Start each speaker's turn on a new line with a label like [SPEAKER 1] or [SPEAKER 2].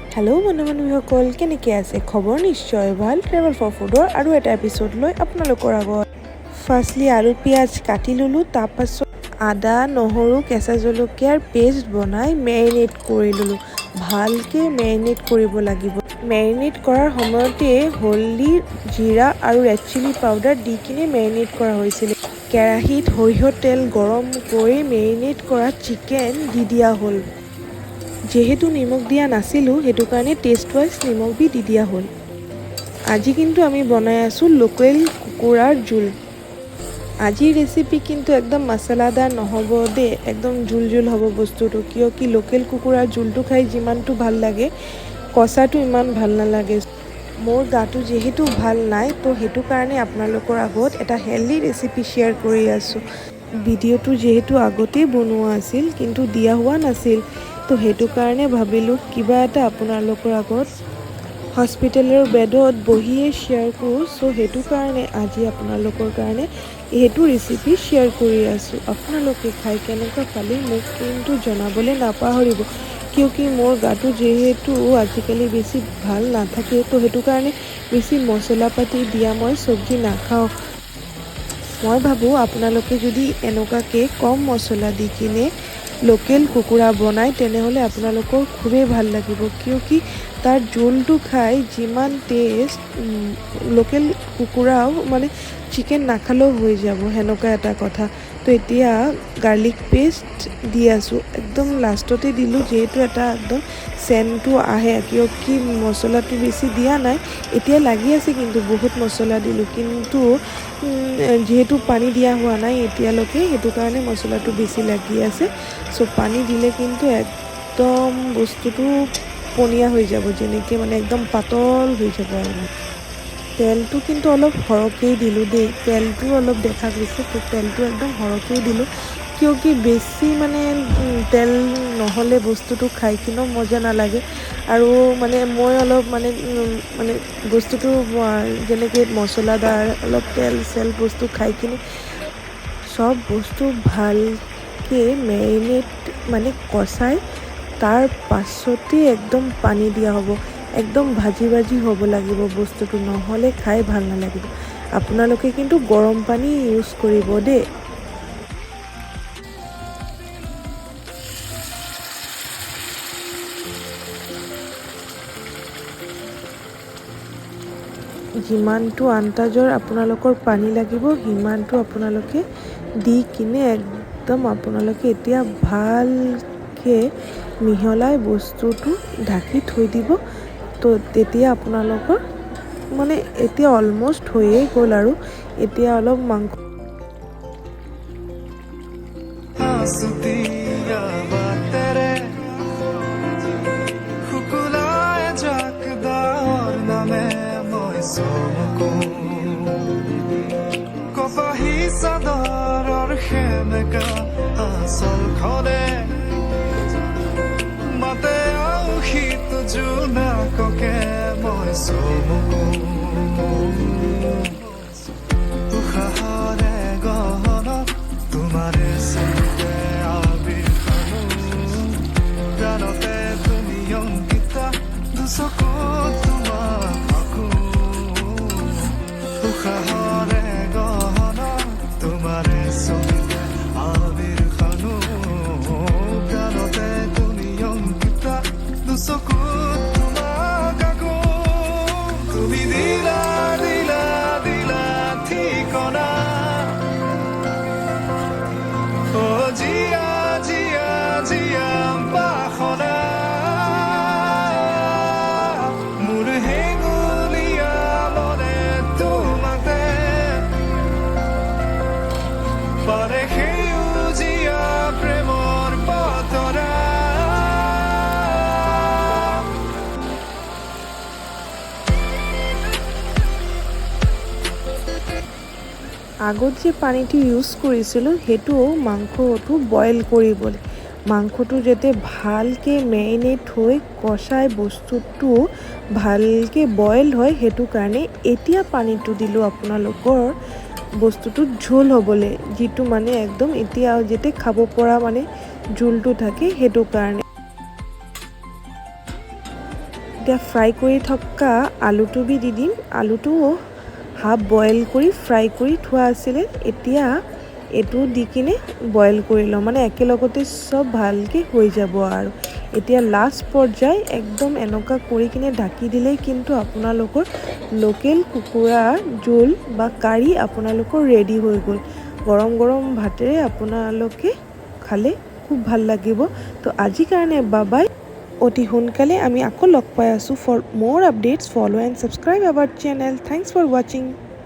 [SPEAKER 1] Hello' মানুহসকল কেনেকৈ আছে খবৰ নিশ্চয় ভাল ট্ৰেভেল ফৰ ফুডৰ আৰু এটা এপিছড লৈ আপোনালোকৰ আগত ফাৰ্ষ্টলি আলু পিঁয়াজ কাটি ল'লোঁ তাৰপাছত আদা নহৰু কেঁচা জলকীয়াৰ পেষ্ট বনাই মেৰিনেট কৰি ল'লোঁ ভালকৈ মেৰিনেট কৰিব লাগিব মেৰিনেট কৰাৰ সময়তে হলদি জিৰা আৰু ৰেড চিলি পাউডাৰ দি কিনে মেৰিনেট কৰা হৈছিলে কেৰাহীত সৰিয়হ তেল গৰম কৰি মেৰিনেট কৰা চিকেন দি দিয়া হ'ল যেহেতু নিমখ দিয়া নাছিলোঁ সেইটো কাৰণে টেষ্ট ৱাইজ নিমখ দি দিয়া হ'ল আজি কিন্তু আমি বনাই আছোঁ লোকেল কুকুৰাৰ জোল আজিৰ ৰেচিপি কিন্তু একদম মছলাদাৰ নহ'ব দেই একদম জোল হ'ব বস্তুটো কিয় কি লোকেল কুকুৰাৰ জোলটো খাই যিমানটো ভাল লাগে কষাটো ইমান ভাল নালাগে মোৰ গাটো যিহেতু ভাল নাই তো সেইটো কাৰণে আপোনালোকৰ আগত এটা হেল্ডি ৰেচিপি শ্বেয়াৰ কৰি আছোঁ ভিডিঅ'টো যিহেতু আগতেই বনোৱা আছিল কিন্তু দিয়া হোৱা নাছিল তো সেইটো কাৰণে ভাবিলোঁ কিবা এটা আপোনালোকৰ আগত হস্পিটেলৰ বেডত বহিয়ে শ্বেয়াৰ কৰোঁ চ' সেইটো কাৰণে আজি আপোনালোকৰ কাৰণে এইটো ৰেচিপি শ্বেয়াৰ কৰি আছোঁ আপোনালোকে খাই কেনেকুৱা পালে মোক কিন্তু জনাবলৈ নাপাহৰিব কিয়কি মোৰ গাটো যিহেতু আজিকালি বেছি ভাল নাথাকে তো সেইটো কাৰণে বেছি মছলা পাতি দিয়া মই চব্জি নাখাওঁ মই ভাবোঁ আপোনালোকে যদি এনেকুৱাকৈ কম মছলা দি কিনে লোকেল কুকুৰা বনায় তেনেহ'লে আপোনালোকৰ খুবেই ভাল লাগিব কিয়কি তাৰ জোলটো খাই যিমান টেষ্ট লোকেল কুকুৰাও মানে চিকেন নাখালেও হৈ যাব সেনেকুৱা এটা কথা তো এতিয়া গাৰ্লিক পেষ্ট দি আছোঁ একদম লাষ্টতে দিলোঁ যিহেতু এটা একদম চেণ্টটো আহে কিয়কি মছলাটো বেছি দিয়া নাই এতিয়া লাগি আছে কিন্তু বহুত মছলা দিলোঁ কিন্তু যিহেতু পানী দিয়া হোৱা নাই এতিয়ালৈকে সেইটো কাৰণে মছলাটো বেছি লাগি আছে চ' পানী দিলে কিন্তু একদম বস্তুটো পনীয়া হৈ যাব যেনেকৈ মানে একদম পাতল হৈ যাব আৰু তেলটো কিন্তু অলপ সৰহকৈ দিলোঁ দেই তেলটো অলপ দেখা গৈছে তো তেলটো একদম সৰহকৈ দিলোঁ কিয়কি বেছি মানে তেল নহ'লে বস্তুটো খাই কিনেও মজা নালাগে আৰু মানে মই অলপ মানে বস্তুটো যেনেকৈ মছলাদাৰ অলপ তেল চেল বস্তু খাই কিনে চব বস্তু ভালকৈ মেৰিনেট মানে কষাই তাৰ পাছতে একদম পানী দিয়া হ'ব একদম ভাজি হ'ব লাগিব বস্তুটো নহ'লে খাই ভাল নালাগিব আপোনালোকে কিন্তু গৰম পানী ইউজ কৰিব দেই যিমানটো আন্দাজৰ আপোনালোকৰ পানী লাগিব সিমানটো আপোনালোকে দি কিনে একদম আপোনালোকে এতিয়া ভালকৈ মিহলাই বস্তুটো ঢাকি থৈ দিব তো তেতিয়া আপোনালোকৰ মানে এতিয়া অলমষ্ট হৈয়ে গ'ল আৰু এতিয়া অলপ মাংস
[SPEAKER 2] কপাহী চাদৰৰ সেমেকা আচল খনে মাতে আউশীত জোনাককে মই চমকো উশাহৰে গহনত তোমাৰে চকুতে আবিৰ খানো প্ৰাণতে তুমি অংকিতা দুচকুত তোমাৰ থাকো উশাহৰে গহনত তোমাৰে চকুতে আবিৰ খানো প্ৰাণতে তুমি অংকিতা দুচকুত তোমাক আকো তুমি দিলা দিলা দিলা ঠিকনা অ জিয়া জিয়া জিয়া বাসনা মোৰ হেঙুলীয়া মনে তোমাতে পাৰে সেউজীয়া প্ৰেমৰ বতৰা
[SPEAKER 1] আগত যে পানীটো ইউজ কৰিছিলোঁ সেইটো মাংসটো বইল কৰিবলৈ মাংসটো যাতে ভালকৈ মেৰিনেট হৈ কষাই বস্তুটো ভালকৈ বইল হয় সেইটো কাৰণে এতিয়া পানীটো দিলোঁ আপোনালোকৰ বস্তুটো ঝোল হ'বলৈ যিটো মানে একদম এতিয়া যাতে খাব পৰা মানে জোলটো থাকে সেইটো কাৰণে এতিয়া ফ্ৰাই কৰি থকা আলুটো দি দিম। আলুটো হাফ বইল কৰি ফ্ৰাই কৰি থোৱা আছিলে, এতিয়া এইটো দি কিনে বইল কৰি লওঁ, মানে একেলগতে চব ভালকৈ হৈ যাব। আৰু এতিয়া লাষ্ট পৰ্যায় একদম এনেকুৱা কৰি কিনে ঢাকি দিলেই কিন্তু আপোনালোকৰ লোকেল কুকুৰাৰ জোল বা কাৰী আপোনালোকৰ ৰেডি হৈ গ'ল। গৰম গৰম ভাতেৰে আপোনালোকে খালে খুব ভাল লাগিব। তো আজিৰ কাৰণে বাবাই, অতি সোনকালে আমি আকৌ লগ পাই আছোঁ। For more updates follow and subscribe our channel. Thanks for ৱাচিং।